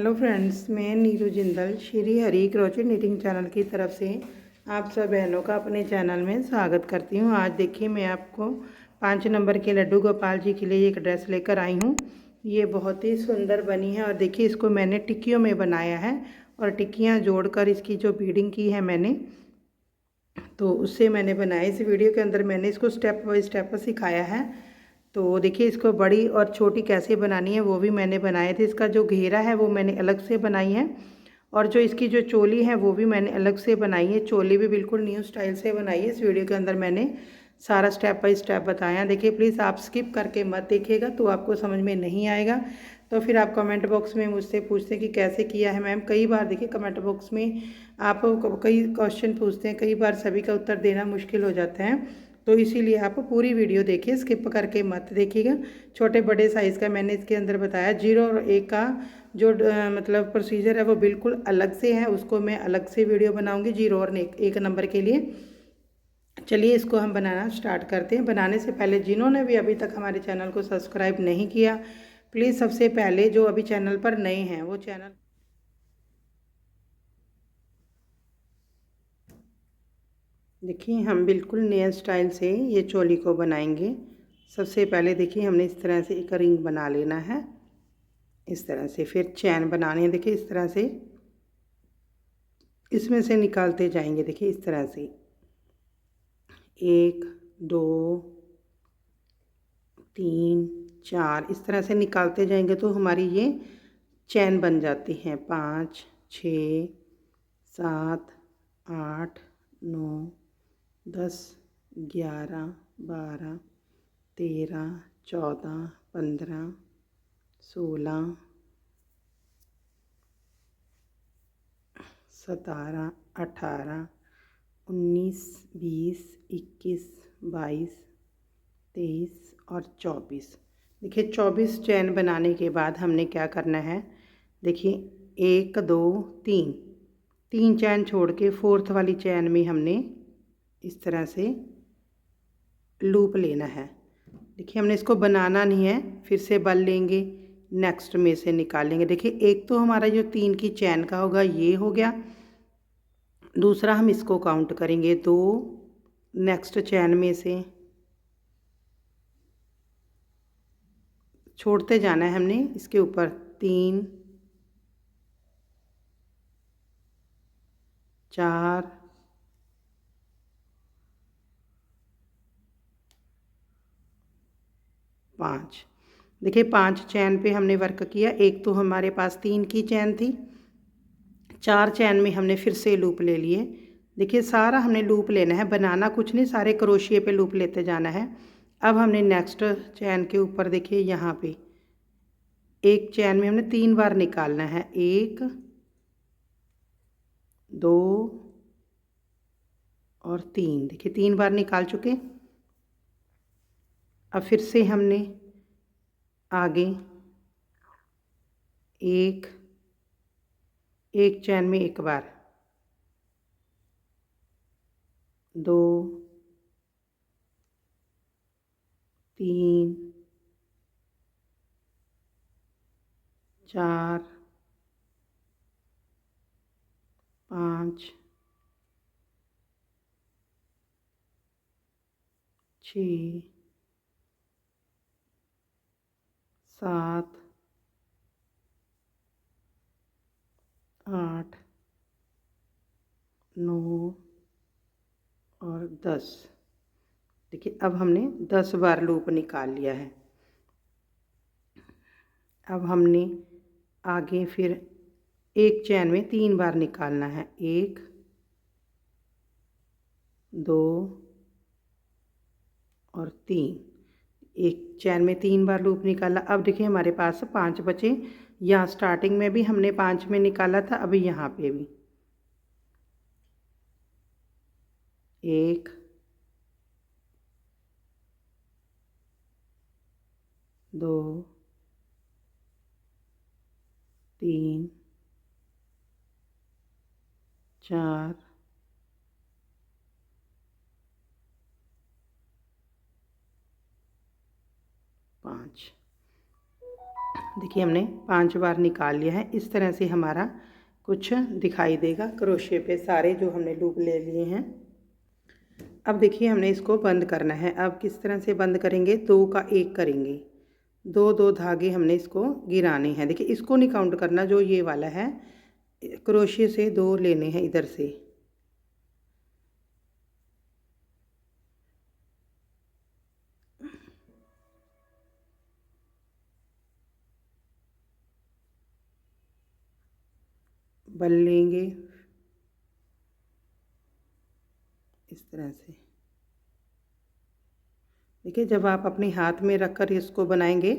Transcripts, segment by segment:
Hello friends, मैं Neeru Jindal Shri Hari crochet knitting channel की तरफ से आप सब बहनों का अपने चैनल में स्वागत करती हूँ। आज देखिए मैं आपको 5 नंबर के लड्डू गोपाल जी के लिए एक ड्रेस लेकर आई हूँ। ये बहुत ही सुंदर बनी है और देखिए इसको मैंने टिक्कियों में बनाया है और टिक्कियाँ जोड़कर इसकी जो बीडिंग की है मैंने, तो उससे मैंने बनाया। इस वीडियो के अंदर मैंने इसको स्टेप बाय स्टेप सिखाया है। तो देखिए इसको बड़ी और छोटी कैसे बनानी है वो भी मैंने बनाए थे। इसका जो घेरा है वो मैंने अलग से बनाई है और जो इसकी जो चोली है वो भी मैंने अलग से बनाई है। चोली भी बिल्कुल न्यू स्टाइल से बनाई है। इस वीडियो के अंदर मैंने सारा स्टेप बाय स्टेप बताया। देखिए प्लीज़ आप स्किप करके मत देखिएगा, तो आपको समझ में नहीं आएगा। तो फिर आप कमेंट बॉक्स में मुझसे पूछते हैं कि कैसे किया है मैम। कई बार देखिए कमेंट बॉक्स में आप कई क्वेश्चन पूछते हैं, कई बार सभी का उत्तर देना मुश्किल हो जाता है, तो इसीलिए आप पूरी वीडियो देखिए, स्किप करके मत देखिएगा। छोटे बड़े साइज़ का मैंने इसके अंदर बताया। 0 और 1 का जो मतलब प्रोसीजर है वो बिल्कुल अलग से है, उसको मैं अलग से वीडियो बनाऊंगी 0 और 1 नंबर के लिए। चलिए इसको हम बनाना स्टार्ट करते हैं। बनाने से पहले जिन्होंने भी अभी तक हमारे चैनल को सब्सक्राइब नहीं किया, प्लीज़ सबसे पहले जो अभी चैनल पर नए हैं वो चैनल देखिए, हम बिल्कुल नए स्टाइल से ये चोली को बनाएंगे। सबसे पहले देखिए हमने इस तरह से एक रिंग बना लेना है, इस तरह से। फिर चैन बनानी है, देखिए इस तरह से इसमें से निकालते जाएंगे। देखिए इस तरह से 1 2 3 4 इस तरह से निकालते जाएंगे तो हमारी ये चैन बन जाती है। 5 6 7 8 9 10 11 12 13 14 15 16 17 18 19 20 21 22 23 और 24। देखिए 24 चैन बनाने के बाद हमने क्या करना है, देखिए 1 2 3 चैन छोड़ के 4th वाली चैन में हमने इस तरह से लूप लेना है। देखिए हमने इसको बनाना नहीं है, फिर से बल लेंगे, नेक्स्ट में से निकालेंगे। देखिए एक तो हमारा जो 3 की चैन का होगा ये हो गया, दूसरा हम इसको काउंट करेंगे 2, नेक्स्ट चैन में से छोड़ते जाना है हमने, इसके ऊपर 3 4 5। देखिए 5 चैन पे हमने वर्क किया। एक तो हमारे पास 3 की चैन थी, 4 चैन में हमने फिर से लूप ले लिए। देखिए सारा हमने लूप लेना है, बनाना कुछ नहीं, सारे क्रोशिए पे लूप लेते जाना है। अब हमने नेक्स्ट चैन के ऊपर देखिए यहाँ पे एक चैन में हमने 3 बार निकालना है। 1 2 और 3। देखिए 3 बार निकाल चुके। अब फिर से हमने आगे एक चैन में 1 बार, 2 3 4 5 6 7 8 9 और 10। देखिए अब हमने 10 बार लूप निकाल लिया है। अब हमने आगे फिर एक चैन में 3 बार निकालना है। 1 2 और 3। एक चैन में 3 बार लूप निकाला। अब देखिए हमारे पास 5 बचे। यहाँ स्टार्टिंग में भी हमने 5 में निकाला था, अभी यहाँ पे भी 1 2 3 4 5। देखिए हमने 5 बार निकाल लिया है। इस तरह से हमारा कुछ दिखाई देगा क्रोशे पे सारे जो हमने लूप ले लिए हैं। अब देखिए हमने इसको बंद करना है। अब किस तरह से बंद करेंगे, 2 का 1 करेंगे, 2 धागे हमने इसको गिराने हैं। देखिए इसको नहीं काउंट करना, जो ये वाला है क्रोशे से 2 लेने हैं इधर से। बल लेंगे इस तरह से। देखिए जब आप अपने हाथ में रखकर इसको बनाएंगे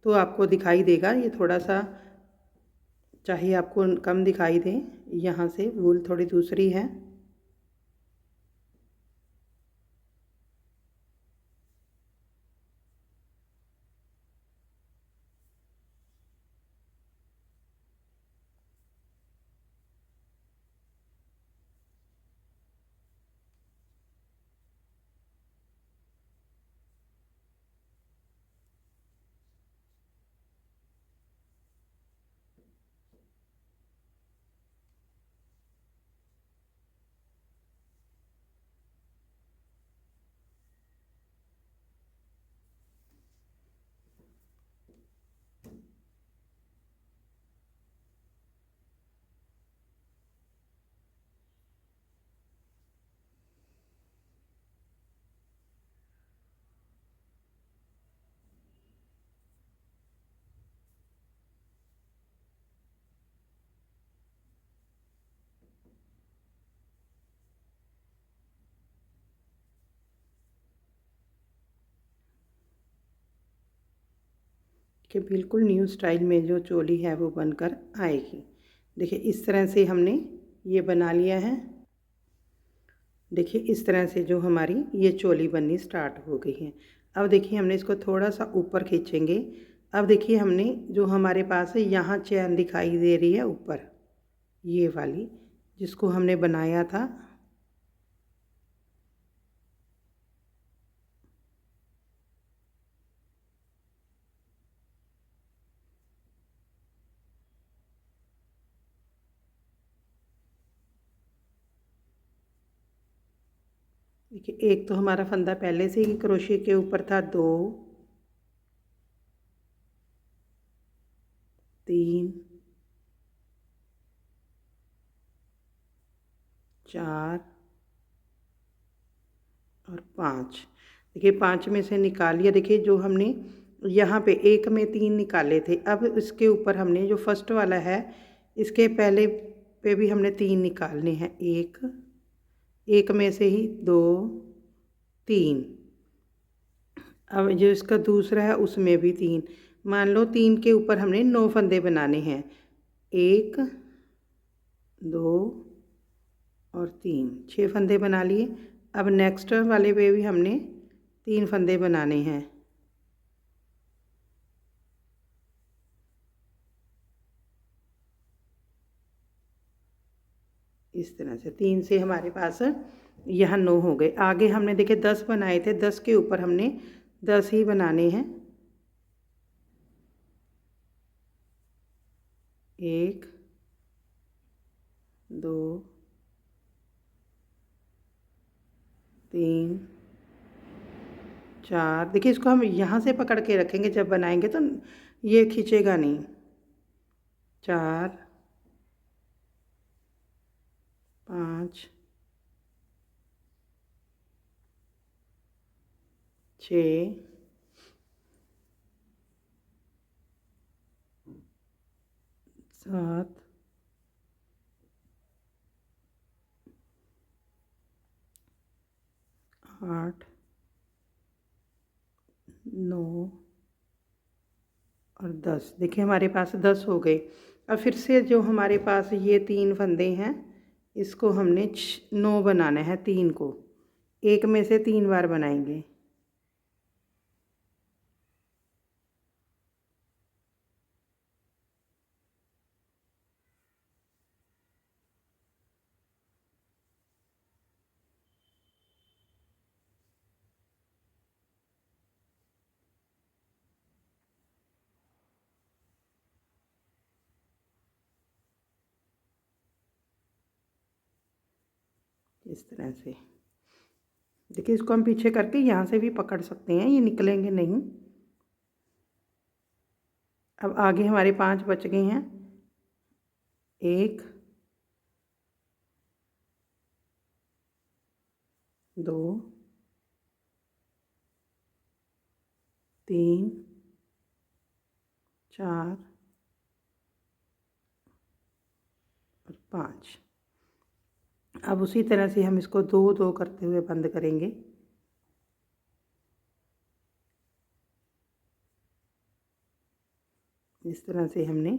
तो आपको दिखाई देगा, ये थोड़ा सा चाहे आपको कम दिखाई दे, यहाँ से वूल थोड़ी दूसरी है। कि बिल्कुल न्यू स्टाइल में जो चोली है वो बनकर आएगी। देखिए इस तरह से हमने ये बना लिया है। देखिए इस तरह से जो हमारी ये चोली बननी स्टार्ट हो गई है। अब देखिए हमने इसको थोड़ा सा ऊपर खींचेंगे। अब देखिए हमने जो हमारे पास है यहाँ चैन दिखाई दे रही है ऊपर, ये वाली जिसको हमने बनाया था। देखिए एक तो हमारा फंदा पहले से ही क्रोशे के ऊपर था, 2 3 4 और 5। देखिए 5 में से निकाल लिया। देखिए जो हमने यहाँ पे एक में 3 निकाले थे, अब इसके ऊपर हमने जो फर्स्ट वाला है इसके पहले पे भी हमने 3 निकालने हैं। एक में से ही 2 3। अब जो इसका दूसरा है उसमें भी 3। मान लो 3 के ऊपर हमने 9 फंदे बनाने हैं, 1 2 और 3, 6 फंदे बना लिए। अब नेक्स्ट वाले पे भी हमने 3 फंदे बनाने हैं। इस तरह से 3 से हमारे पास यहाँ 9 हो गए। आगे हमने देखे 10 बनाए थे, 10 के ऊपर हमने 10 ही बनाने हैं। 1 2 3 4। देखिए इसको हम यहाँ से पकड़ के रखेंगे, जब बनाएंगे तो ये खींचेगा नहीं। 4 5 6 7 8 9 और 10। देखिए हमारे पास 10 हो गए। अब फिर से जो हमारे पास ये 3 फंदे हैं इसको हमने 9 बनाना है। 3 को एक में से 3 बार बनाएंगे। इस तरह से। देखिए इसको हम पीछे करके यहाँ से भी पकड़ सकते हैं, ये निकलेंगे नहीं। अब आगे हमारे 5 बच गए हैं। 1 2 3 4 और 5। अब उसी तरह से हम इसको 2-2 करते हुए बंद करेंगे। इस तरह से हमने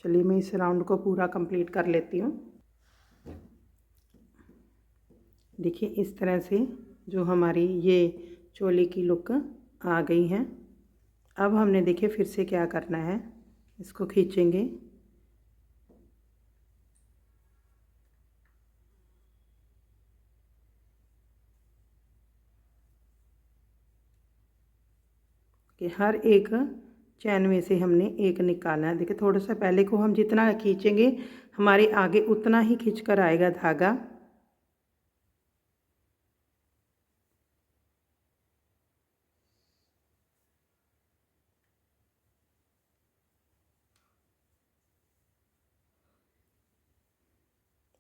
चलिए मैं इस राउंड को पूरा कंप्लीट कर लेती हूँ। देखिए इस तरह से जो हमारी ये चोली की लुक आ गई है। अब हमने देखिए फिर से क्या करना है, इसको खींचेंगे। कि हर एक चैन में से हमने एक निकालना है। देखिए थोड़ा सा पहले को हम जितना खींचेंगे हमारे आगे उतना ही खींच कर आएगा धागा।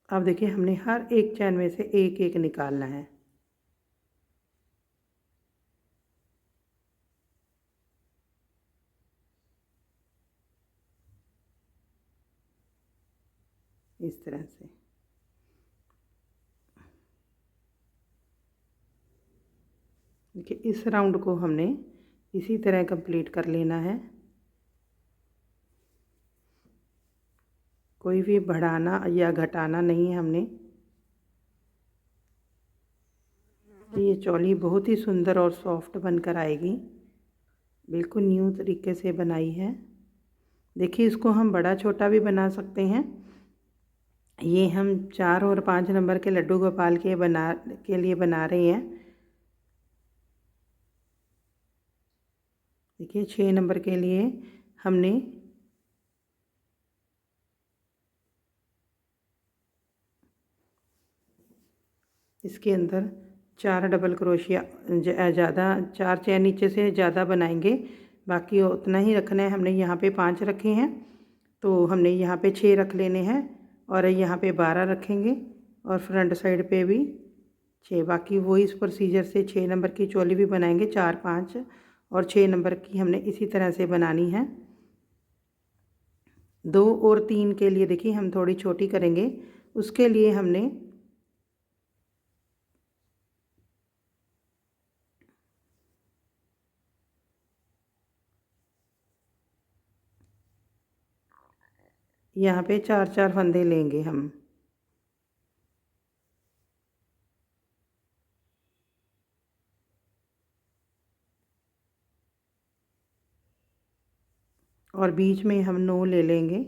अब देखिए हमने हर एक चैन में से एक एक निकालना है। इस तरह से देखिए इस राउंड को हमने इसी तरह कंप्लीट कर लेना है। कोई भी बढ़ाना या घटाना नहीं है हमने। ये चोली बहुत ही सुंदर और सॉफ्ट बनकर आएगी, बिल्कुल न्यू तरीके से बनाई है। देखिए इसको हम बड़ा छोटा भी बना सकते हैं। ये हम 4 और 5 नंबर के लड्डू गोपाल के लिए बना रहे हैं। देखिए 6 नंबर के लिए हमने इसके अंदर 4 डबल क्रोशिया ज़्यादा 4 चैन नीचे से ज़्यादा बनाएंगे, बाकी उतना ही रखना है। हमने यहाँ पे 5 रखे हैं तो हमने यहाँ पे 6 रख लेने हैं और यहाँ पे 12 रखेंगे और फ्रंट साइड पे भी 6। बाकी वही इस प्रोसीजर से 6 नंबर की चोली भी बनाएंगे। 4 5 और 6 नंबर की हमने इसी तरह से बनानी है। 2 और 3 के लिए देखिए हम थोड़ी छोटी करेंगे, उसके लिए हमने यहाँ पे 4-4 फंदे लेंगे हम। और बीच में हम 9 ले लेंगे।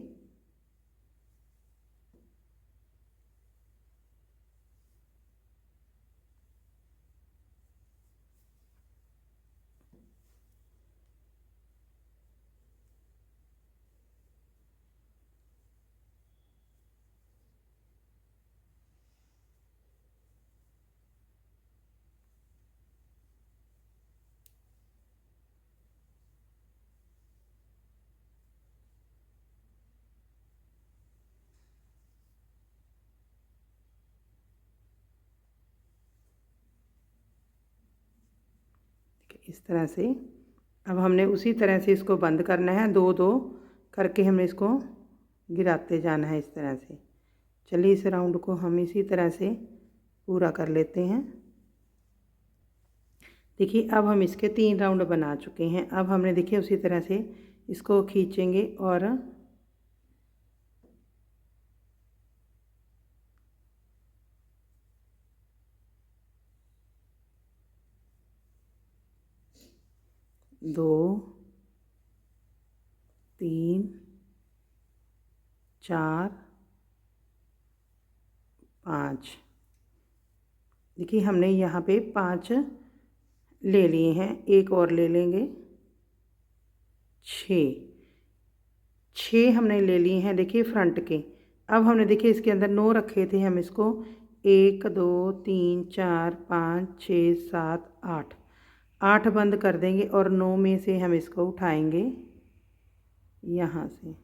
इस तरह से अब हमने उसी तरह से इसको बंद करना है। 2-2 करके हमें इसको गिराते जाना है इस तरह से। चलिए इस राउंड को हम इसी तरह से पूरा कर लेते हैं। देखिए अब हम इसके 3 राउंड बना चुके हैं। अब हमने देखिए उसी तरह से इसको खींचेंगे और दो 3 4 5 देखिए हमने यहाँ पे 5 ले लिए हैं, एक और ले लेंगे, 6 6 हमने ले लिए हैं देखिए फ्रंट के। अब हमने देखिए इसके अंदर 9 रखे थे, हम इसको 1 2 3 4 5 6 7 8 8 बंद कर देंगे और 9 में से हम इसको उठाएंगे यहाँ से।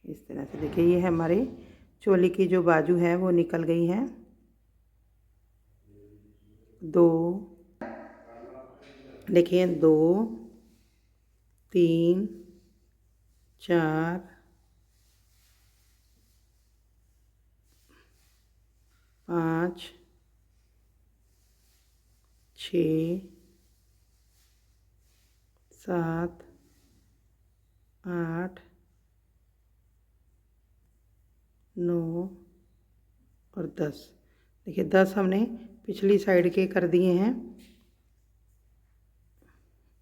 इस तरह से देखिए ये हमारे चोली की जो बाजू है वो निकल गई है। 2 देखिए 2 3 4 5 6 7 8 9 और 10। देखिए 10 हमने पिछली साइड के कर दिए हैं।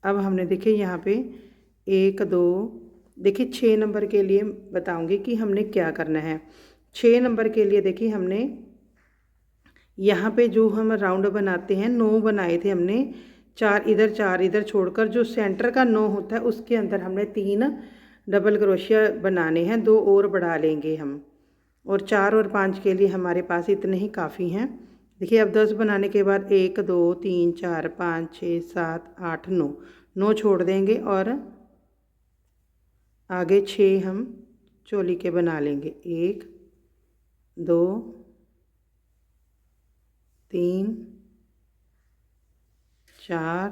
अब हमने देखिए यहाँ पे 1 2 देखिए 6 नंबर के लिए बताऊंगी कि हमने क्या करना है। 6 नंबर के लिए देखिए हमने यहाँ पे जो हम राउंड बनाते हैं 9 बनाए थे हमने, 4 इधर छोड़कर जो सेंटर का 9 होता है उसके अंदर हमने 3 डबल क्रोशिया बनाने हैं, 2 और बढ़ा लेंगे हम, और 4 और 5 के लिए हमारे पास इतने ही काफ़ी हैं। देखिए अब 10 बनाने के बाद 1 2 3 4 5 6 7 8 9 9 छोड़ देंगे और आगे 6 हम चोली के बना लेंगे। 1 2 3 4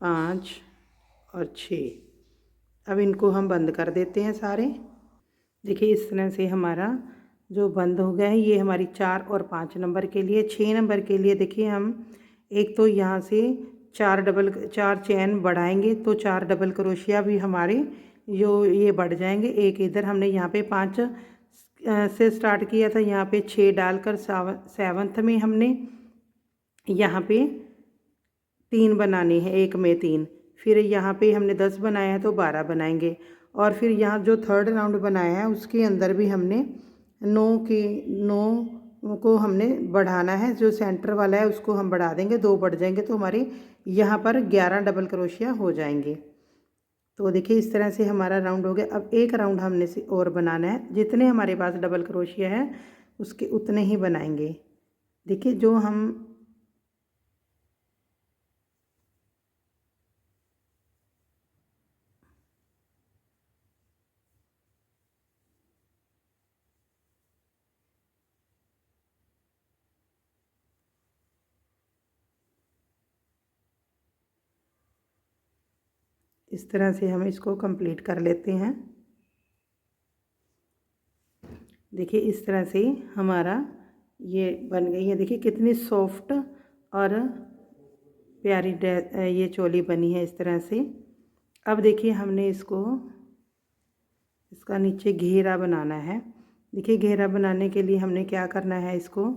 5 और 6। अब इनको हम बंद कर देते हैं सारे। देखिए इस तरह से हमारा जो बंद हो गया है, ये हमारी 4 और 5 नंबर के लिए। 6 नंबर के लिए देखिए हम एक तो यहाँ से 4 चैन बढ़ाएंगे तो 4 डबल क्रोशिया भी हमारे जो ये बढ़ जाएंगे। एक इधर हमने यहाँ पे 5 से स्टार्ट किया था, यहाँ पे 6 डालकर 7th में हमने यहाँ पे 3 बनाने हैं, एक में 3। फिर यहाँ पे हमने 10 बनाया है तो 12 बनाएंगे, और फिर यहाँ जो थर्ड राउंड बनाया है उसके अंदर भी हमने 9 को हमने बढ़ाना है। जो सेंटर वाला है उसको हम बढ़ा देंगे, 2 बढ़ जाएंगे तो हमारे यहाँ पर 11 डबल क्रोशिया हो जाएंगे। तो देखिए इस तरह से हमारा राउंड हो गया। अब एक राउंड हमने से और बनाना है, जितने हमारे पास डबल क्रोशिया है उसके उतने ही बनाएंगे। देखिए जो हम इस तरह से हम इसको कंप्लीट कर लेते हैं। देखिए इस तरह से हमारा ये बन गई है। देखिए कितनी सॉफ्ट और प्यारी ये चोली बनी है इस तरह से। अब देखिए हमने इसका नीचे घेरा बनाना है। देखिए घेरा बनाने के लिए हमने क्या करना है, इसको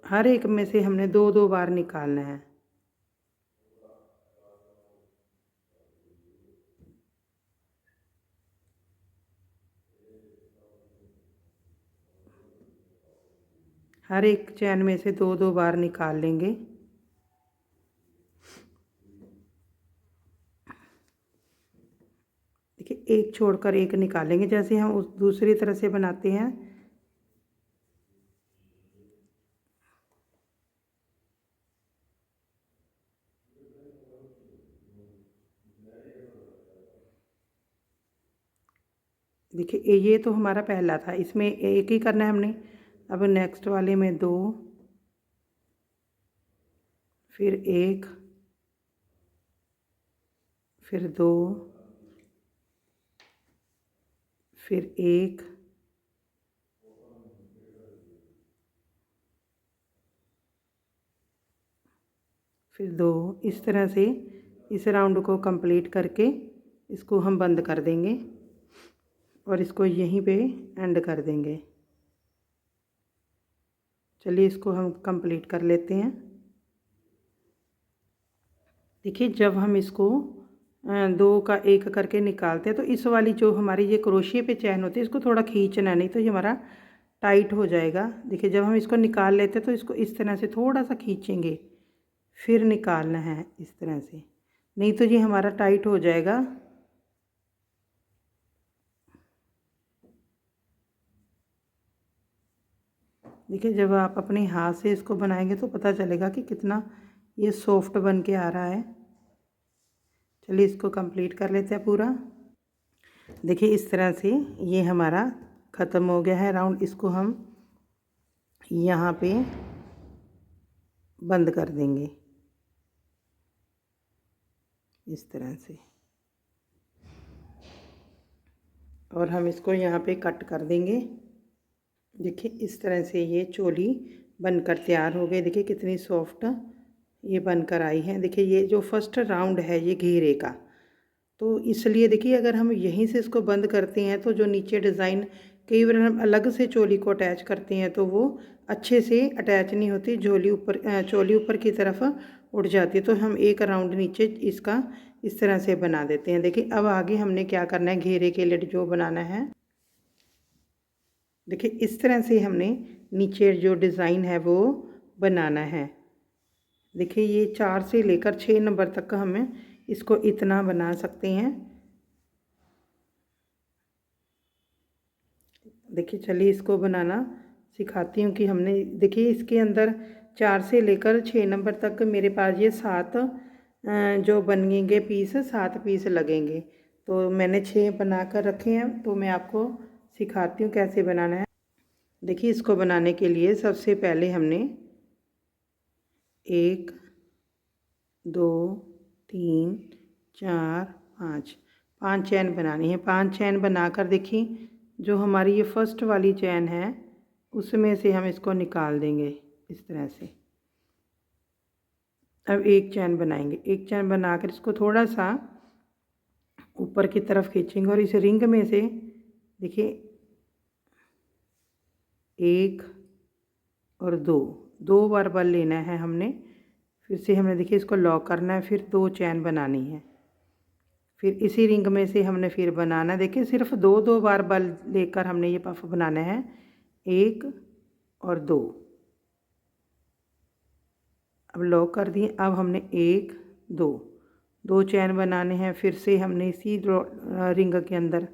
हर एक में से हमने 2 बार निकालना है। हर एक चैन में से 2 बार निकाल लेंगे। देखिए एक छोड़कर एक निकालेंगे, जैसे हम उस दूसरी तरह से बनाते हैं। देखिए ये तो हमारा पहला था, इसमें एक ही करना है हमने। अब नेक्स्ट वाले में 2, फिर 1, फिर 2, फिर 1, फिर 2। इस तरह से इस राउंड को कंप्लीट करके इसको हम बंद कर देंगे और इसको यहीं पे एंड कर देंगे। चलिए इसको हम कंप्लीट कर लेते हैं। देखिए जब हम इसको दो का एक करके निकालते हैं तो इस वाली जो हमारी ये क्रोशिया पे चैन होती है इसको थोड़ा खींचना, नहीं तो ये हमारा टाइट हो जाएगा। देखिए जब हम इसको निकाल लेते हैं तो इसको इस तरह से थोड़ा सा खींचेंगे, फिर निकालना है इस तरह से, नहीं तो ये हमारा टाइट हो जाएगा। देखिए जब आप अपने हाथ से इसको बनाएंगे तो पता चलेगा कि कितना ये सॉफ्ट बन के आ रहा है। चलिए इसको कंप्लीट कर लेते हैं पूरा। देखिए इस तरह से ये हमारा ख़त्म हो गया है राउंड। इसको हम यहाँ पे बंद कर देंगे इस तरह से, और हम इसको यहाँ पे कट कर देंगे। देखिए इस तरह से ये चोली बनकर तैयार हो गई। देखिए कितनी सॉफ्ट ये बनकर आई है। देखिए ये जो फर्स्ट राउंड है ये घेरे का, तो इसलिए देखिए अगर हम यहीं से इसको बंद करते हैं तो जो नीचे डिज़ाइन कई बार हम अलग से चोली को अटैच करते हैं तो वो अच्छे से अटैच नहीं होती, चोली ऊपर की तरफ उड़ जाती है। तो हम एक राउंड नीचे इसका इस तरह से बना देते हैं। देखिए अब आगे हमने क्या करना है, घेरे के लिए जो बनाना है, देखिए इस तरह से हमने नीचे जो डिज़ाइन है वो बनाना है। देखिए ये 4 से लेकर 6 नंबर तक हमें इसको इतना बना सकते हैं। देखिए चलिए इसको बनाना सिखाती हूँ कि हमने देखिए इसके अंदर 4 से लेकर 6 नंबर तक मेरे पास ये 7 जो बनेंगे पीस, 7 पीस लगेंगे। तो मैंने 6 बना कर रखे हैं, तो मैं आपको सिखाती हूँ कैसे बनाना है। देखिए इसको बनाने के लिए सबसे पहले हमने 1 2 3 4 5 चैन बनानी है। 5 चैन बनाकर देखिए जो हमारी ये फर्स्ट वाली चैन है उसमें से हम इसको निकाल देंगे इस तरह से। अब एक चैन बनाएंगे, एक चैन बनाकर इसको थोड़ा सा ऊपर की तरफ खींचेंगे और इस रिंग में से देखिए 1 और 2 बार बल लेना है हमने। फिर से हमने देखिए इसको लॉक करना है, फिर 2 चैन बनानी है, फिर इसी रिंग में से हमने फिर बनाना। देखिए सिर्फ 2 बार बल लेकर हमने ये पफ बनाना है, 1 और 2। अब लॉक कर दिए। अब हमने 1 2 चैन बनाने हैं। फिर से हमने इसी रिंग के अंदर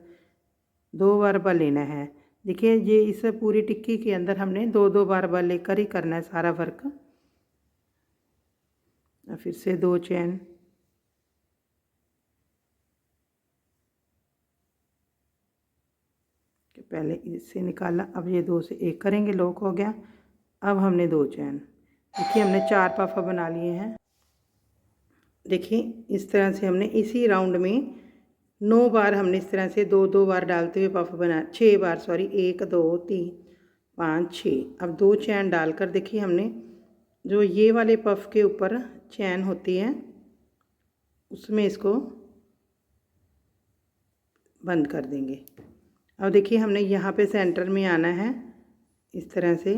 2 बार बल लेना है। देखिए ये इस पूरी टिक्की के अंदर हमने 2 बार बल लेकर ही करना है सारा वर्क। फिर से 2 चैन, पहले इससे निकाला, अब ये 2 से 1 करेंगे, लॉक हो गया। अब हमने 2 चैन, देखिए हमने 4 पफ बना लिए हैं। देखिए इस तरह से हमने इसी राउंड में 9 बार हमने इस तरह से 2 बार डालते हुए पफ बना, 6 बार सॉरी, 1 2 3 5 6। अब 2 चैन डालकर देखिए हमने जो ये वाले पफ के ऊपर चैन होती है उसमें इसको बंद कर देंगे। अब देखिए हमने यहाँ पे सेंटर में आना है इस तरह से।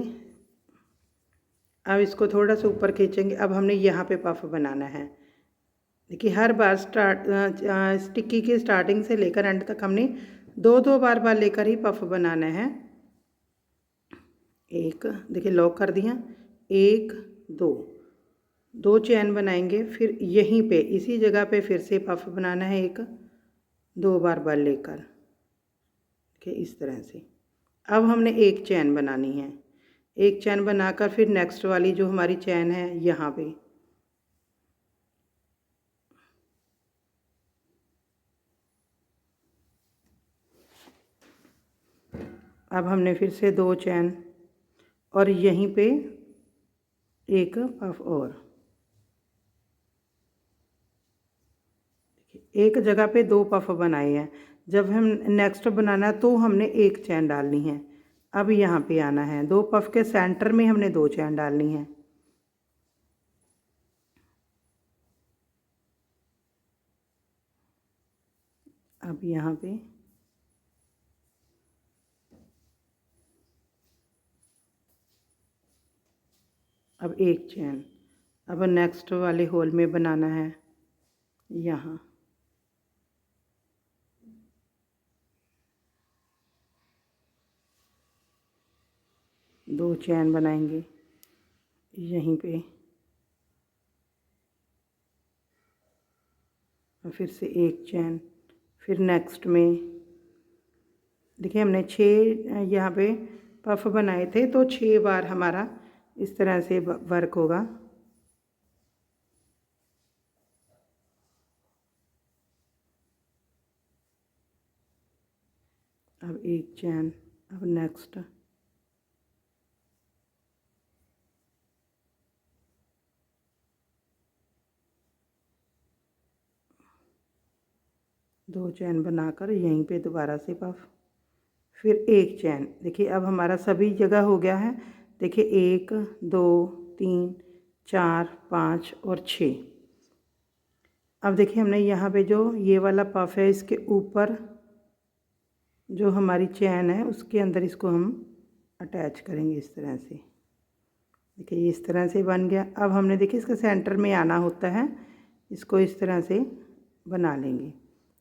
अब इसको थोड़ा सा ऊपर खींचेंगे। अब हमने यहाँ पे पफ बनाना है। देखिए हर बार टिक्की की स्टार्टिंग से लेकर एंड तक हमने 2 बार लेकर ही पफ बनाना है। एक, देखिए लॉक कर दिया, 1 2 चैन बनाएंगे, फिर यहीं पे इसी जगह पे फिर से पफ बनाना है, 1 2 बार लेकर, देखिए इस तरह से। अब हमने एक चैन बनानी है, एक चैन बनाकर फिर नेक्स्ट वाली जो हमारी चैन है यहाँ पे, अब हमने फिर से 2 चैन और यहीं पे एक पफ और, एक जगह पे 2 पफ बनाए हैं। जब हम नेक्स्ट बनाना तो हमने एक चैन डालनी है। अब यहाँ पे आना है, 2 पफ के सेंटर में हमने 2 चैन डालनी है। अब यहाँ पे अब एक चैन। अब नेक्स्ट वाले होल में बनाना है यहाँ, दो चैन बनाएंगे यहीं पे, और फिर से एक चैन। फिर नेक्स्ट में देखिए हमने 6 यहाँ पे पफ बनाए थे, तो 6 बार हमारा इस तरह से वर्क होगा। अब एक चैन। अब नेक्स्ट, दो चैन बनाकर यहीं पे दोबारा से पफ, फिर एक चैन। देखिए अब हमारा सभी जगह हो गया है। देखिए 1 2 3 4 5 और 6। अब देखिए हमने यहाँ पे जो ये वाला पफ है, इसके ऊपर जो हमारी चैन है उसके अंदर इसको हम अटैच करेंगे इस तरह से। देखिए इस तरह से बन गया। अब हमने देखिए इसका सेंटर में आना होता है, इसको इस तरह से बना लेंगे।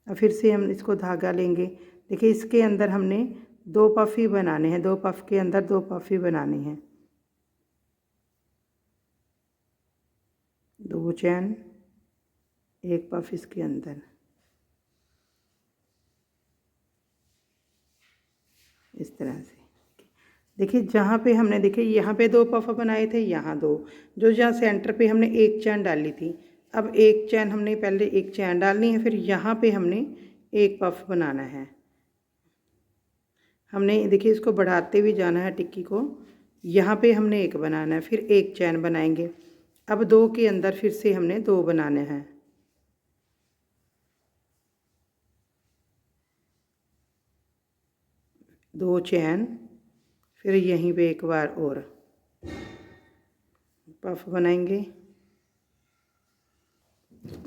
अब फिर से हम इसको धागा लेंगे। देखिए इसके अंदर हमने 2 पफ ही बनाने हैं, 2 पफ के अंदर 2 पफ ही बनाने हैं। 2 चैन, एक पफ इसके अंदर, इस तरह से। देखिए जहाँ पे हमने देखिए यहाँ पे 2 पफ बनाए थे, यहाँ 2, जो जहाँ सेंटर पे हमने एक चैन डाली थी। अब एक चैन हमने पहले एक चैन डालनी है, फिर यहाँ पे हमने एक पफ बनाना है। हमने देखिए इसको बढ़ाते हुए जाना है टिक्की को। यहाँ पे हमने एक बनाना है, फिर एक चैन बनाएंगे। अब 2 के अंदर फिर से हमने 2 बनाने हैं। दो चैन, फिर यहीं पे एक बार और पफ बनाएंगे।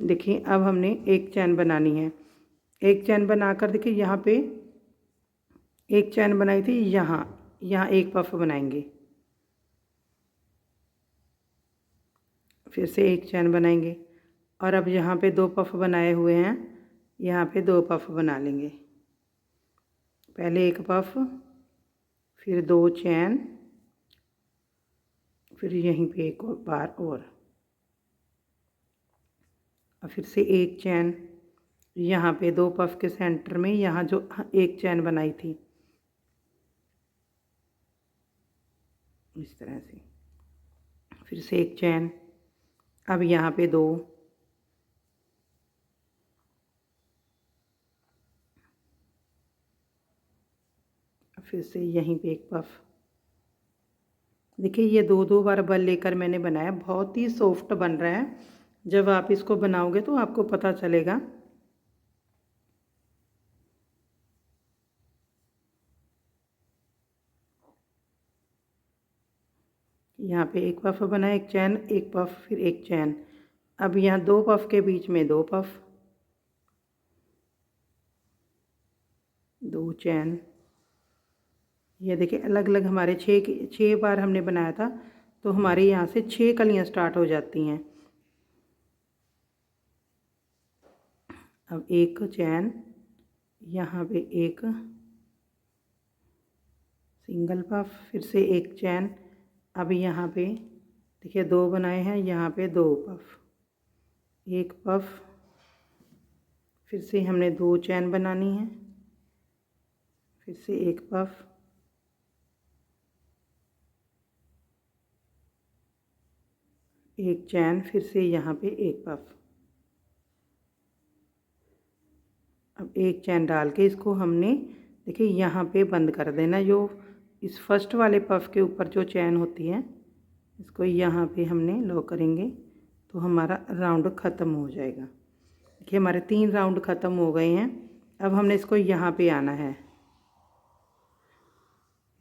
देखिए अब हमने एक चैन बनानी है। एक चैन बनाकर देखिए यहाँ पे एक चैन बनाई थी, यहाँ एक पफ बनाएंगे। फिर से एक चैन बनाएंगे, और अब यहाँ पे 2 पफ बनाए हुए हैं, यहाँ पे 2 पफ बना लेंगे। पहले एक पफ, फिर 2 चैन, फिर यहीं पे एक और बार और फिर से एक चैन। यहाँ पे 2 पफ के सेंटर में यहाँ जो एक चैन बनाई थी, इस तरह से। फिर से एक चैन। अब यहाँ पे 2, फिर से यहीं पे एक पफ। देखिए ये 2 बार बल लेकर मैंने बनाया, बहुत ही सॉफ्ट बन रहा है। जब आप इसको बनाओगे तो आपको पता चलेगा। यहाँ पे एक पफ बना, एक चैन, एक पफ, फिर एक चैन। अब यहाँ 2 पफ के बीच में 2 पफ, 2 चैन। ये देखिए अलग अलग हमारे 6 बार हमने बनाया था, तो हमारे यहाँ से 6 कलियाँ स्टार्ट हो जाती हैं। अब एक चैन, यहाँ पे एक सिंगल पफ, फिर से एक चैन। अब यहाँ पे देखिए 2 बनाए हैं, यहाँ पे 2 पफ, एक पफ, फिर से हमने 2 चैन बनानी है, फिर से एक पफ, एक चैन, फिर से यहाँ पे एक पफ। अब एक चैन डाल के इसको हमने देखिए यहाँ पे बंद कर देना। जो इस फर्स्ट वाले पफ के ऊपर जो चैन होती है, इसको यहाँ पे हमने लॉक करेंगे, तो हमारा राउंड ख़त्म हो जाएगा। देखिए हमारे 3 राउंड ख़त्म हो गए हैं। अब हमने इसको यहाँ पे आना है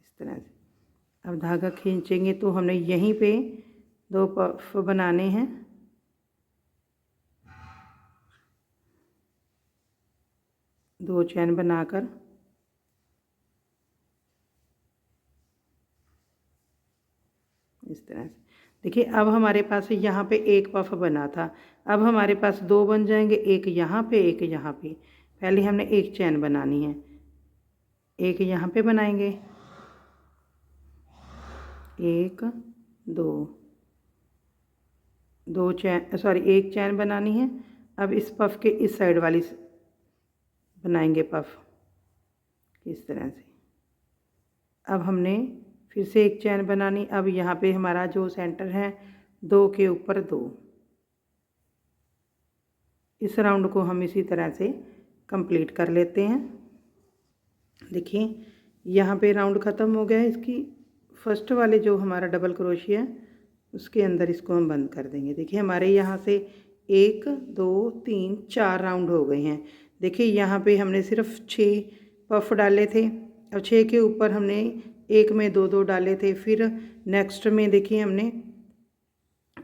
इस तरह से। अब धागा खींचेंगे तो हमने यहीं पे 2 पफ बनाने हैं, दो चैन बनाकर इस तरह से। देखिए अब हमारे पास यहाँ पे एक पफ बना था, अब हमारे पास दो बन जाएंगे, एक यहाँ पे एक यहाँ पे। पहले हमने एक चैन बनानी है, एक यहाँ पे बनाएंगे, एक दो चैन, सॉरी एक चैन बनानी है। अब इस पफ के इस साइड वाली बनाएंगे पफ इस तरह से। अब हमने फिर से एक चैन बनानी। अब यहाँ पे हमारा जो सेंटर है, दो के ऊपर दो, इस राउंड को हम इसी तरह से कंप्लीट कर लेते हैं। देखिए यहाँ पे राउंड ख़त्म हो गया है। इसकी फर्स्ट वाले जो हमारा डबल क्रोशिया है उसके अंदर इसको हम बंद कर देंगे। देखिए हमारे यहाँ से 1 2 3 4 राउंड हो गए हैं। देखिए यहाँ पे हमने सिर्फ 6 पफ डाले थे, अब 6 के ऊपर हमने एक में दो दो डाले थे। फिर नेक्स्ट में देखिए हमने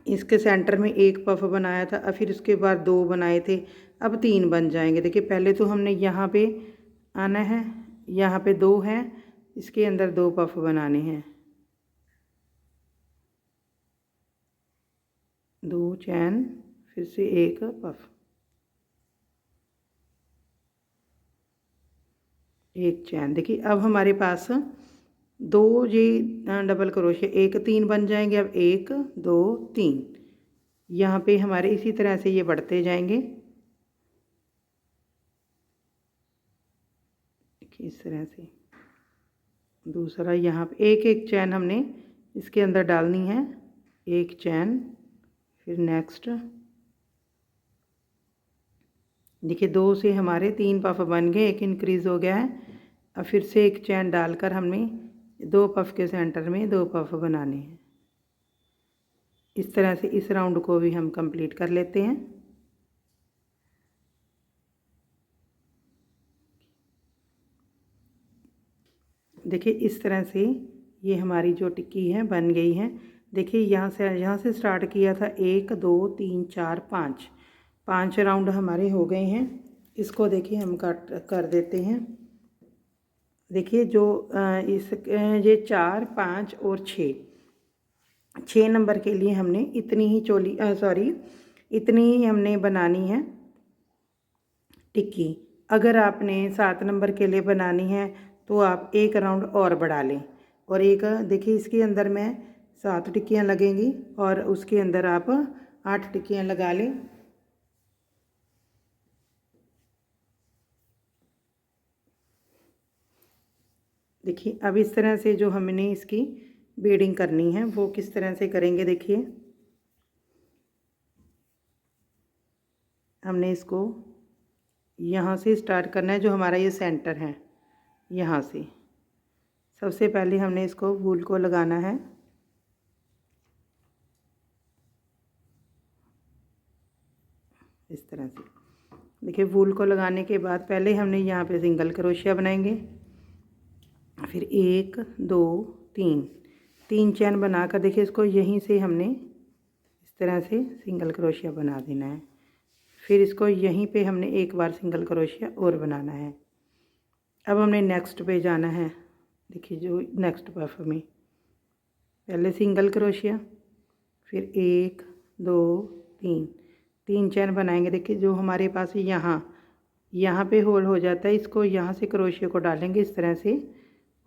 इसके सेंटर में एक पफ बनाया था, और फिर उसके बाद दो बनाए थे, अब 3 बन जाएंगे। देखिए पहले तो हमने यहाँ पे आना है, यहाँ पे 2 हैं, इसके अंदर 2 पफ बनाने हैं, 2 चैन, फिर से एक पफ, एक चैन। देखिए अब हमारे पास 2 ये डबल क्रोशिया, एक 3 बन जाएंगे। अब 1 2 3 यहाँ पे हमारे इसी तरह से ये बढ़ते जाएंगे। देखिए इस तरह से दूसरा यहाँ पे एक एक चैन हमने इसके अंदर डालनी है, एक चैन, फिर नेक्स्ट। देखिए 2 से हमारे 3 पफ बन गए, एक इंक्रीज़ हो गया है। अब फिर से एक चैन डालकर हमने 2 पफ के सेंटर में 2 पफ बनाने हैं। इस तरह से इस राउंड को भी हम कंप्लीट कर लेते हैं। देखिए इस तरह से ये हमारी जो टिक्की है बन गई है। देखिए यहाँ से स्टार्ट किया था, 1 2 3 4 5 राउंड हमारे हो गए हैं। इसको देखिए हम कट कर देते हैं। देखिए जो ये 4 5 और 6 नंबर के लिए हमने इतनी ही इतनी ही हमने बनानी है टिक्की। अगर आपने 7 नंबर के लिए बनानी है तो आप एक राउंड और बढ़ा लें, और एक देखिए इसके अंदर में 7 टिक्कियाँ लगेंगी और उसके अंदर आप 8 टिक्कियाँ लगा लें। देखिए अब इस तरह से जो हमने इसकी बीडिंग करनी है वो किस तरह से करेंगे। देखिए हमने इसको यहाँ से स्टार्ट करना है, जो हमारा ये सेंटर है यहाँ से सबसे पहले हमने इसको वूल को लगाना है। इस तरह से देखिए वूल को लगाने के बाद पहले हमने यहाँ पे सिंगल क्रोशिया बनाएंगे, फिर 1 2 3 चैन बनाकर देखिए इसको यहीं से हमने इस तरह से सिंगल क्रोशिया बना देना है। फिर इसको यहीं पे हमने एक बार सिंगल क्रोशिया और बनाना है। अब हमने नेक्स्ट पे जाना है। देखिए जो नेक्स्ट पफ में पहले सिंगल क्रोशिया, फिर 1 2 3 चैन बनाएंगे। देखिए जो हमारे पास यहाँ पे होल हो जाता है, इसको यहाँ से क्रोशिया को डालेंगे इस तरह से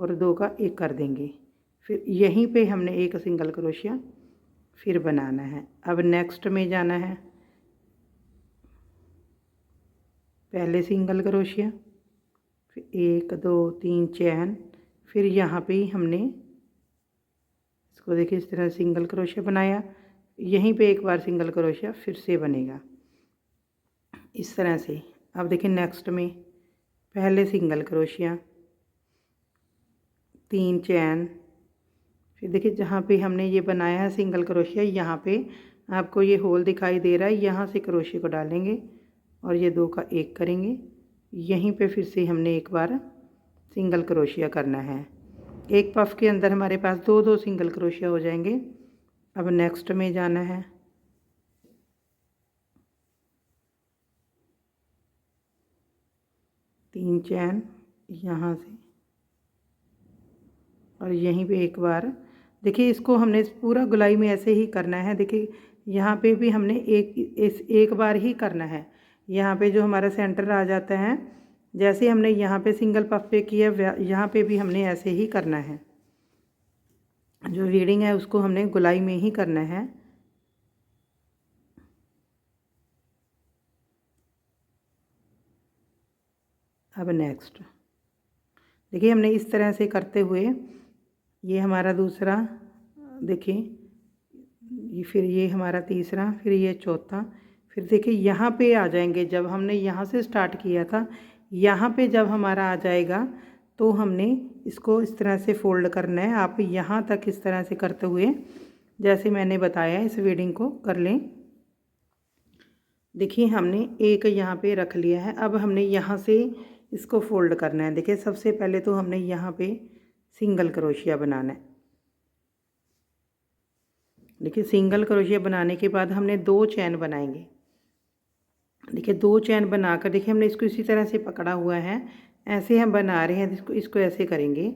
और 2 का 1 कर देंगे। फिर यहीं पे हमने एक सिंगल क्रोशिया फिर बनाना है। अब नेक्स्ट में जाना है, पहले सिंगल क्रोशिया, फिर 1 2 3 चैन, फिर यहाँ पे ही हमने इसको देखिए इस तरह सिंगल क्रोशिया बनाया, यहीं पे एक बार सिंगल क्रोशिया फिर से बनेगा इस तरह से। अब देखिए नेक्स्ट में पहले सिंगल क्रोशिया, 3 चैन, फिर देखिए जहाँ पे हमने ये बनाया है सिंगल क्रोशिया, यहाँ पे आपको ये होल दिखाई दे रहा है, यहाँ से क्रोशिया को डालेंगे और ये 2 का 1 करेंगे। यहीं पे फिर से हमने एक बार सिंगल क्रोशिया करना है। एक पफ के अंदर हमारे पास 2 सिंगल क्रोशिया हो जाएंगे। अब नेक्स्ट में जाना है, तीन चैन यहाँ से और यहीं पे एक बार देखिए इसको हमने पूरा गोलाई में ऐसे ही करना है। देखिए यहाँ पे भी हमने एक बार ही करना है। यहाँ पे जो हमारा सेंटर आ जाता है, जैसे हमने यहाँ पे सिंगल पफ पे किया, यहाँ पे भी हमने ऐसे ही करना है। जो रीडिंग है उसको हमने गोलाई में ही करना है। अब नेक्स्ट देखिए हमने इस तरह से करते हुए ये हमारा दूसरा, देखिए ये, फिर ये हमारा तीसरा, फिर ये चौथा, फिर देखिए यहाँ पे आ जाएंगे। जब हमने यहाँ से स्टार्ट किया था, यहाँ पे जब हमारा आ जाएगा तो हमने इसको इस तरह से फोल्ड करना है। आप यहाँ तक इस तरह से करते हुए जैसे मैंने बताया इस वीडिंग को कर लें। देखिए हमने एक यहाँ पे रख लिया है। अब हमने यहाँ से इसको फोल्ड करना है। देखिए सबसे पहले तो हमने यहाँ पे सिंगल क्रोशिया बनाना है। देखिए सिंगल क्रोशिया बनाने के बाद हमने 2 चैन बनाएंगे। देखिए 2 चैन बनाकर देखिए हमने इसको इसी तरह से पकड़ा हुआ है, ऐसे हम बना रहे हैं। इसको ऐसे करेंगे,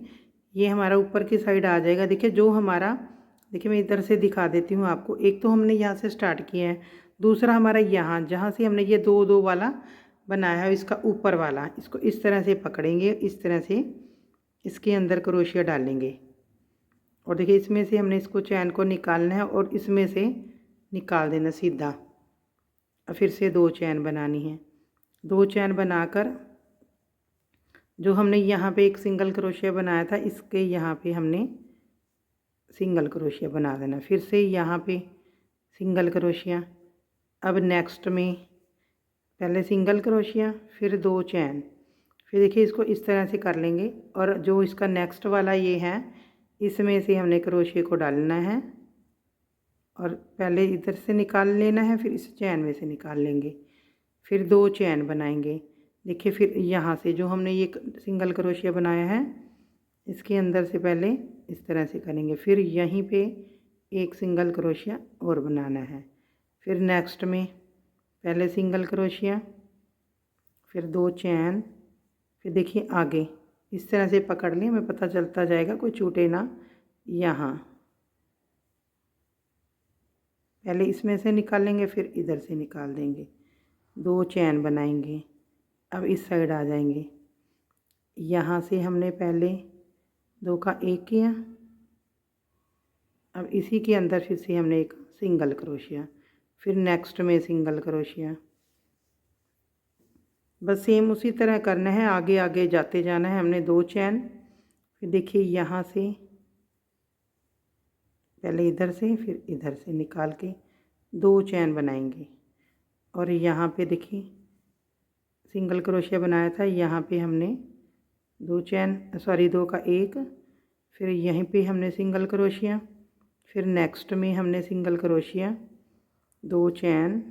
ये हमारा ऊपर की साइड आ जाएगा। देखिए जो हमारा, देखिए मैं इधर से दिखा देती हूँ आपको। एक तो हमने यहाँ से स्टार्ट किया है, दूसरा हमारा यहाँ जहाँ से हमने ये 2-2 वाला बनाया है, इसका ऊपर वाला, इसको इस तरह से पकड़ेंगे, इस तरह से इसके अंदर क्रोशिया डालेंगे। और देखिए इसमें से हमने इसको चैन को निकालना है और इसमें से निकाल देना सीधा। और फिर से 2 चैन बनानी है। 2 चैन बनाकर जो हमने यहाँ पे एक सिंगल क्रोशिया बनाया था, इसके यहाँ पे हमने सिंगल क्रोशिया बना देना। फिर से यहाँ पे सिंगल क्रोशिया। अब नेक्स्ट में पहले सिंगल क्रोशिया, फिर 2 चैन, फिर देखिए इसको इस तरह से कर लेंगे। और जो इसका नेक्स्ट वाला ये है, इसमें से हमने क्रोशिया को डालना है और पहले इधर से निकाल लेना है, फिर इस चैन में से निकाल लेंगे, फिर 2 चैन बनाएंगे। देखिए फिर यहाँ से जो हमने ये सिंगल क्रोशिया बनाया है, इसके अंदर से पहले इस तरह से करेंगे, फिर यहीं पे एक सिंगल क्रोशिया और बनाना है। फिर नेक्स्ट में पहले सिंगल क्रोशिया, फिर 2 चैन, फिर देखिए आगे इस तरह से पकड़ लें, हमें पता चलता जाएगा, कोई छूटे ना। यहाँ पहले इसमें से निकालेंगे, फिर इधर से निकाल देंगे, 2 चैन बनाएंगे। अब इस साइड आ जाएंगे, यहाँ से हमने पहले 2 का 1 किया, अब इसी के अंदर फिर से हमने एक सिंगल क्रोशिया, फिर नेक्स्ट में सिंगल क्रोशिया। बस सेम उसी तरह करना है, आगे आगे जाते जाना है। हमने 2 चैन, फिर देखिए यहाँ से पहले इधर से, फिर इधर से निकाल के 2 चैन बनाएंगे। और यहाँ पे देखिए सिंगल क्रोशिया बनाया था, यहाँ पे हमने 2 चैन, सॉरी 2 का 1, फिर यहीं पे हमने सिंगल क्रोशिया, फिर नेक्स्ट में हमने सिंगल क्रोशिया, 2 चैन।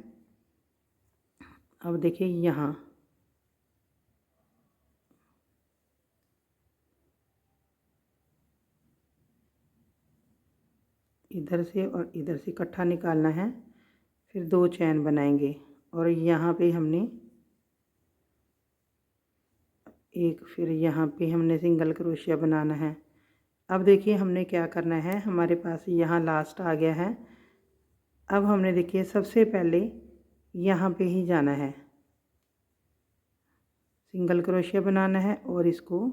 अब देखिए यहाँ इधर से और इधर से इकट्ठा निकालना है, फिर 2 चैन बनाएंगे। और यहाँ पे हमने एक, फिर यहाँ पे हमने सिंगल क्रोशिया बनाना है। अब देखिए हमने क्या करना है, हमारे पास यहाँ लास्ट आ गया है। अब हमने देखिए सबसे पहले यहाँ पे ही जाना है, सिंगल क्रोशिया बनाना है और इसको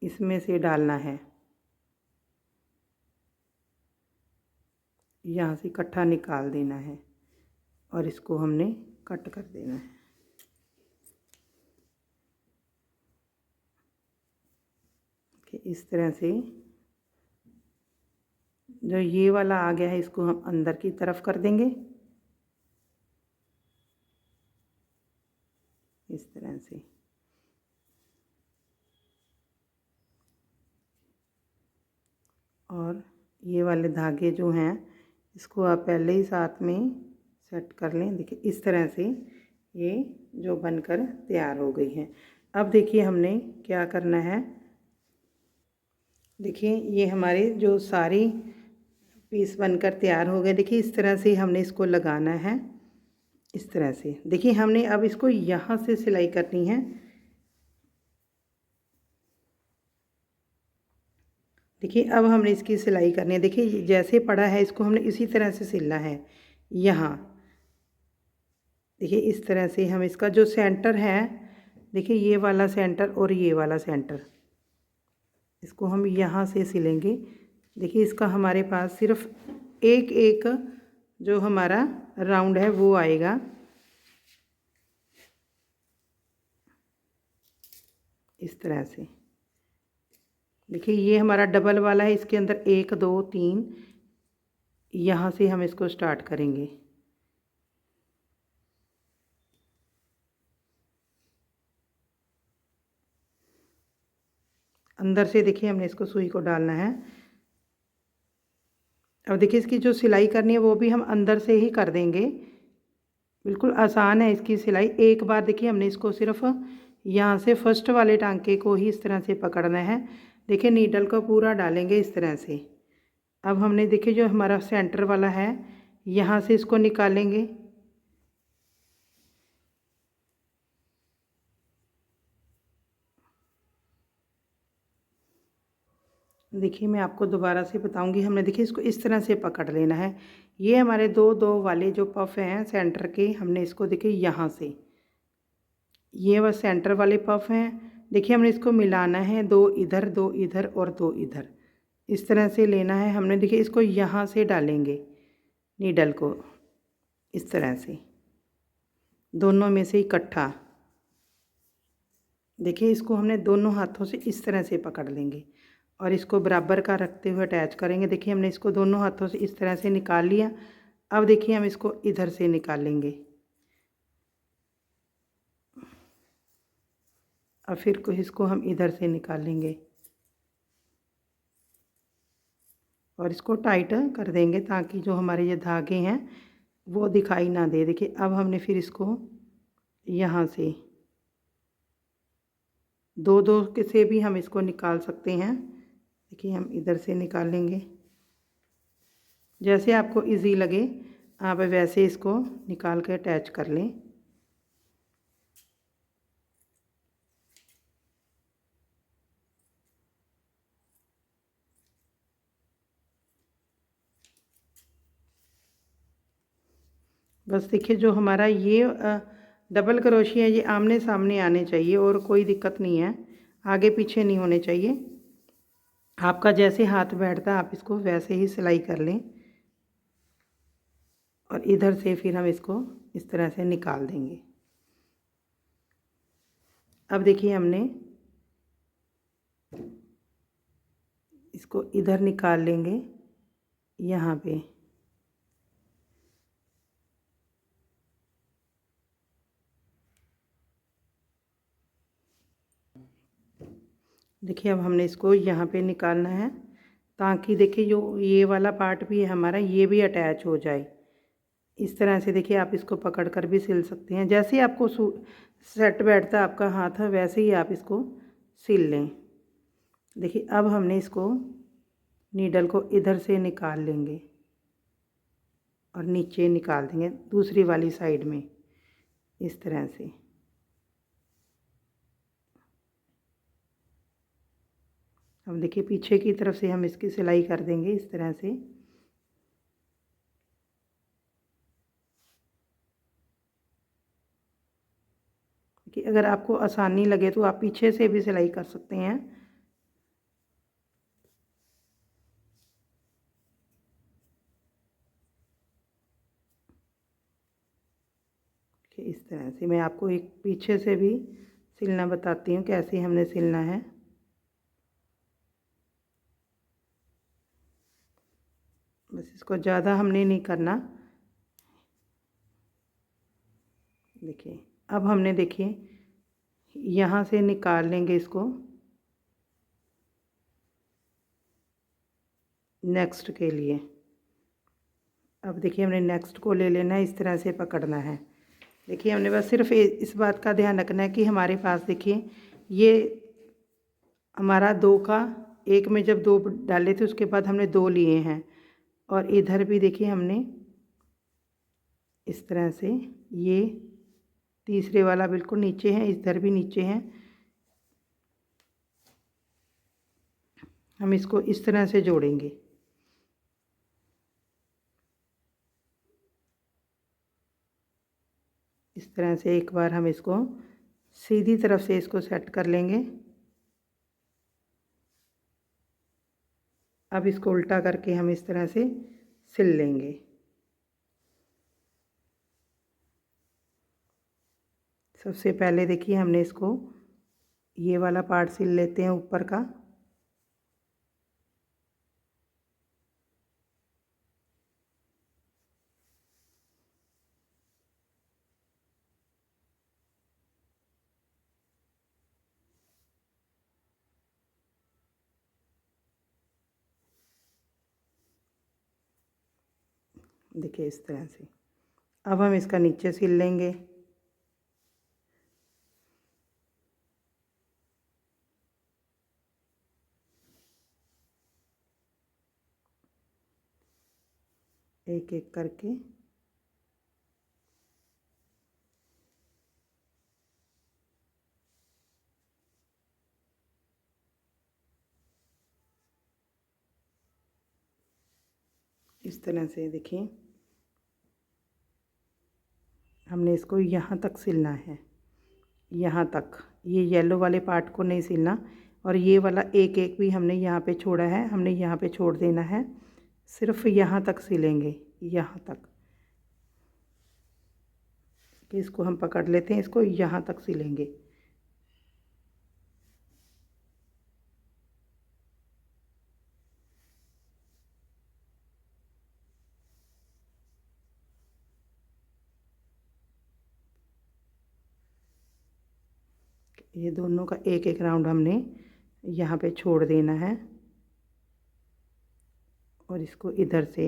इसमें से डालना है, यहाँ से इकट्ठा निकाल देना है और इसको हमने कट कर देना है। इस तरह से जो ये वाला आ गया है, इसको हम अंदर की तरफ कर देंगे इस तरह से। और ये वाले धागे जो हैं, इसको आप पहले ही साथ में सेट कर लें। देखिए इस तरह से ये जो बनकर तैयार हो गई है। अब देखिए हमने क्या करना है, देखिए ये हमारे जो सारी पीस बनकर तैयार हो गए। देखिए इस तरह से हमने इसको लगाना है, इस तरह से। देखिए हमने अब इसको यहाँ से सिलाई करनी है। देखिए अब हमने इसकी सिलाई करनी है। देखिए जैसे पड़ा है इसको हमने इसी तरह से सिलना है। यहाँ देखिए इस तरह से हम इसका जो सेंटर है, देखिए ये वाला सेंटर और ये वाला सेंटर, इसको हम यहाँ से सिलेंगे। देखिए इसका हमारे पास सिर्फ एक एक जो हमारा राउंड है वो आएगा। इस तरह से देखिए ये हमारा डबल वाला है, इसके अंदर 1 2 3, यहाँ से हम इसको स्टार्ट करेंगे। अंदर से देखिए हमने इसको सुई को डालना है। अब देखिए इसकी जो सिलाई करनी है वो भी हम अंदर से ही कर देंगे। बिल्कुल आसान है इसकी सिलाई। एक बार देखिए हमने इसको सिर्फ यहाँ से फर्स्ट वाले टांके को ही इस तरह से पकड़ना है। देखिए नीडल को पूरा डालेंगे इस तरह से। अब हमने देखिए जो हमारा सेंटर वाला है यहाँ से इसको निकालेंगे। देखिए मैं आपको दोबारा से बताऊंगी। हमने देखिए इसको इस तरह से पकड़ लेना है। ये हमारे दो दो वाले जो पफ हैं सेंटर के, हमने इसको देखिए यहाँ से, ये वह सेंटर वाले पफ हैं। देखिए हमने इसको मिलाना है, दो इधर और दो इधर, इस तरह से लेना है हमने। देखिए इसको यहाँ से डालेंगे नीडल को इस तरह से, दोनों में से इकट्ठा। देखिए इसको हमने दोनों हाथों से इस तरह से पकड़ लेंगे और इसको बराबर का रखते हुए अटैच करेंगे। देखिए हमने इसको दोनों हाथों से इस तरह से निकाल लिया। अब देखिए हम इसको इधर से निकालेंगे और फिर इसको हम इधर से निकालेंगे और इसको टाइट कर देंगे ताकि जो हमारे ये धागे हैं वो दिखाई ना दे। देखिए अब हमने फिर इसको यहाँ से दो दो के से भी हम इसको निकाल सकते हैं। देखिए हम इधर से निकालेंगे, जैसे आपको इजी लगे आप वैसे इसको निकाल के अटैच कर लें। बस देखिए जो हमारा ये डबल क्रोशिया है ये आमने सामने आने चाहिए और कोई दिक्कत नहीं है, आगे पीछे नहीं होने चाहिए। आपका जैसे हाथ बैठता है आप इसको वैसे ही सिलाई कर लें और इधर से फिर हम इसको इस तरह से निकाल देंगे। अब देखिए हमने इसको इधर निकाल लेंगे यहाँ पे। देखिए अब हमने इसको यहाँ पे निकालना है ताकि देखिए जो ये वाला पार्ट भी है हमारा ये भी अटैच हो जाए। इस तरह से देखिए आप इसको पकड़ कर भी सिल सकते हैं, जैसे आपको सेट बैठता है आपका हाथ है वैसे ही आप इसको सिल लें। देखिए अब हमने इसको नीडल को इधर से निकाल लेंगे और नीचे निकाल देंगे दूसरी वाली साइड में इस तरह से। अब देखिए पीछे की तरफ से हम इसकी सिलाई कर देंगे इस तरह से। कि अगर आपको आसानी लगे तो आप पीछे से भी सिलाई कर सकते हैं। कि इस तरह से मैं आपको एक पीछे से भी सिलना बताती हूँ कैसे हमने सिलना है। बस इसको ज़्यादा हमने नहीं करना। देखिए अब हमने देखिए यहाँ से निकाल लेंगे इसको नेक्स्ट के लिए। अब देखिए हमने नेक्स्ट को ले लेना है, इस तरह से पकड़ना है। देखिए हमने बस सिर्फ इस बात का ध्यान रखना है कि हमारे पास देखिए ये हमारा दो का एक में जब दो डाले थे उसके बाद हमने दो लिए हैं और इधर भी देखिए हमने इस तरह से ये तीसरे वाला बिल्कुल नीचे है, इधर भी नीचे है। हम इसको इस तरह से जोड़ेंगे। इस तरह से एक बार हम इसको सीधी तरफ से इसको सेट कर लेंगे। अब इसको उल्टा करके हम इस तरह से सिल लेंगे। सबसे पहले देखिए हमने इसको ये वाला पार्ट सिल लेते हैं ऊपर का। देखिए इस तरह से। अब हम इसका नीचे सिल लेंगे। एक एक करके इस तरह से देखिए हमने इसको यहाँ तक सिलना है, यहाँ तक। ये येलो वाले पार्ट को नहीं सिलना, और ये वाला एक एक भी हमने यहाँ पे छोड़ा है, हमने यहाँ पे छोड़ देना है। सिर्फ यहाँ तक सिलेंगे, यहाँ तक। कि इसको हम पकड़ लेते हैं, इसको यहाँ तक सिलेंगे। ये दोनों का एक एक राउंड हमने यहाँ पे छोड़ देना है, और इसको इधर से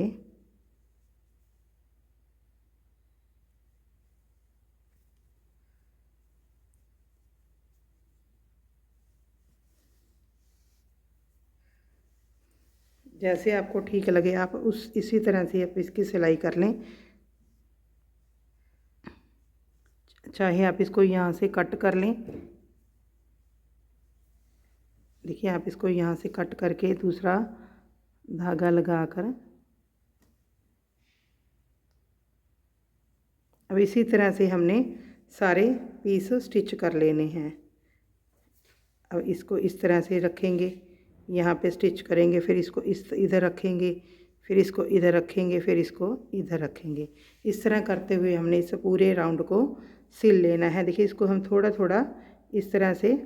जैसे आपको ठीक लगे आप इसी तरह से आप इसकी सिलाई कर लें। चाहे आप इसको यहाँ से कट कर लें। देखिए आप इसको यहाँ से कट करके दूसरा धागा लगाकर अब इसी तरह से हमने सारे पीस स्टिच कर लेने हैं। अब इसको इस तरह से रखेंगे, यहाँ पे स्टिच करेंगे, फिर इसको इस इधर रखेंगे, फिर इसको इधर रखेंगे, फिर इसको इधर रखेंगे। इस तरह करते हुए हमने इस पूरे राउंड को सिल लेना है। देखिए इसको हम थोड़ा थोड़ा इस तरह से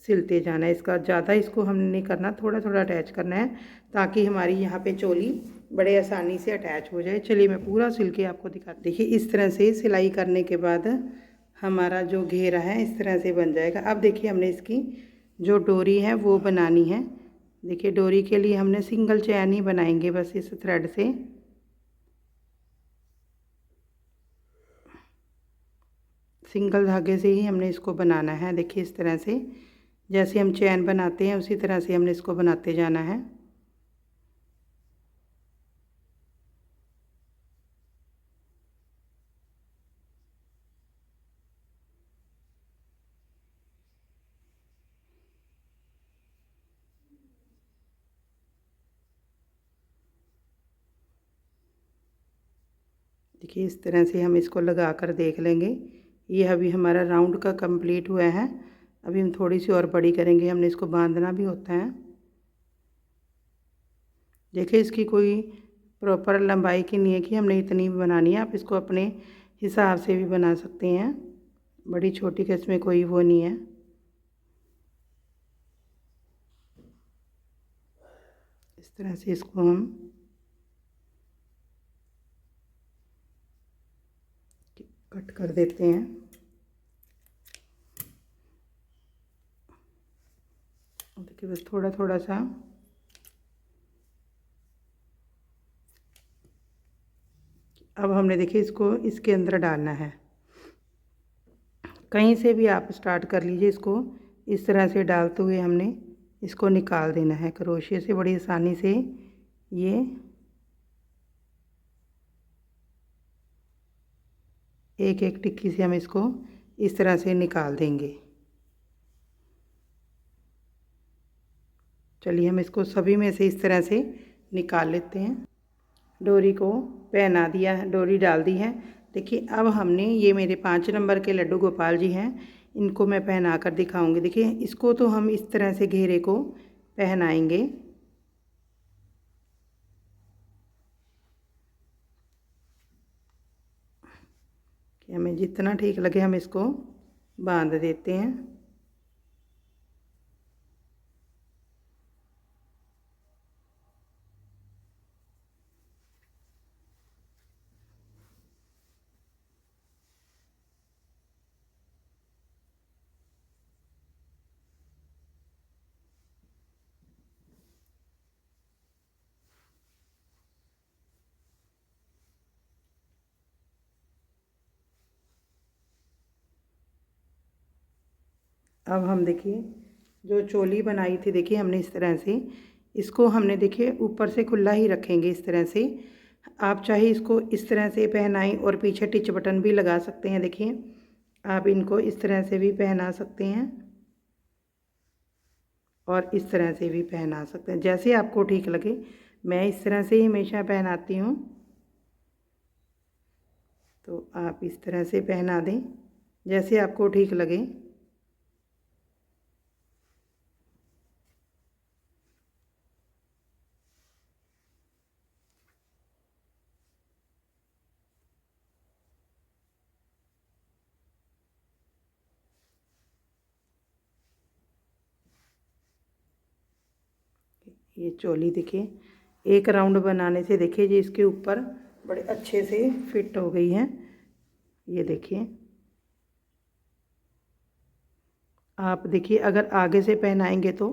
सिलते जाना है। इसका ज़्यादा इसको हमने नहीं करना, थोड़ा थोड़ा अटैच करना है, ताकि हमारी यहाँ पे चोली बड़े आसानी से अटैच हो जाए। चलिए मैं पूरा सिल के आपको दिखाती। देखिए इस तरह से सिलाई करने के बाद हमारा जो घेरा है इस तरह से बन जाएगा। अब देखिए हमने इसकी जो डोरी है वो बनानी है। देखिए डोरी के लिए हमने सिंगल चैन ही बनाएंगे बस इस थ्रेड से। सिंगल धागे से ही हमने इसको बनाना है। देखिए इस तरह से जैसे हम चैन बनाते हैं उसी तरह से हमने इसको बनाते जाना है। देखिए इस तरह से हम इसको लगा कर देख लेंगे। ये अभी हमारा राउंड का कंप्लीट हुआ है। अभी हम थोड़ी सी और बड़ी करेंगे, हमने इसको बांधना भी होता है। देखिए इसकी कोई प्रॉपर लंबाई की नहीं है कि हमने इतनी बनानी है, आप इसको अपने हिसाब से भी बना सकते हैं। बड़ी छोटी का इसमें कोई वो नहीं है। इस तरह से इसको हम कट कर देते हैं। देखिए बस थोड़ा थोड़ा सा अब हमने देखिए इसको इसके अंदर डालना है। कहीं से भी आप स्टार्ट कर लीजिए, इसको इस तरह से डालते हुए हमने इसको निकाल देना है क्रोशिया से। बड़ी आसानी से ये एक एक टिक्की से हम इसको इस तरह से निकाल देंगे। चलिए हम इसको सभी में से इस तरह से निकाल लेते हैं। डोरी को पहना दिया है, डोरी डाल दी है। देखिए अब हमने ये मेरे 5 नंबर के लड्डू गोपाल जी हैं, इनको मैं पहना कर दिखाऊंगी। देखिए इसको तो हम इस तरह से घेरे को पहनाएंगे। कि हमें जितना ठीक लगे हम इसको बांध देते हैं। अब हम देखिए जो चोली बनाई थी, देखिए हमने इस तरह से इसको हमने देखिए ऊपर से खुला ही रखेंगे इस तरह से। आप चाहे इसको इस तरह से पहनाएं और पीछे टिच बटन भी लगा सकते हैं। देखिए आप इनको इस तरह से भी पहना सकते हैं और इस तरह से भी पहना सकते हैं, जैसे आपको ठीक लगे। मैं इस तरह से ही हमेशा पहनाती हूँ, तो आप इस तरह से पहना दें जैसे आपको ठीक लगे। ये चोली देखिए एक राउंड बनाने से देखिए जी इसके ऊपर बड़े अच्छे से फिट हो गई है। ये देखिए आप देखिए अगर आगे से पहनाएंगे तो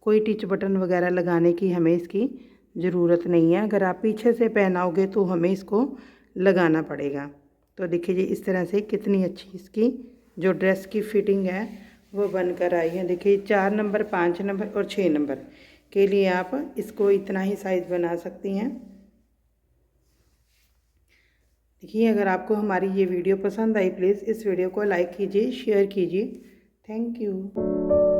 कोई टिच बटन वगैरह लगाने की हमें इसकी ज़रूरत नहीं है। अगर आप पीछे से पहनाओगे तो हमें इसको लगाना पड़ेगा। तो देखिए जी इस तरह से कितनी अच्छी इसकी जो ड्रेस की फिटिंग है वो बनकर आई है। देखिए 4 नंबर, 5 नंबर और 6 नंबर के लिए आप इसको इतना ही साइज़ बना सकती हैं। देखिए अगर आपको हमारी ये वीडियो पसंद आई, प्लीज़ इस वीडियो को लाइक कीजिए, शेयर कीजिए। Thank you.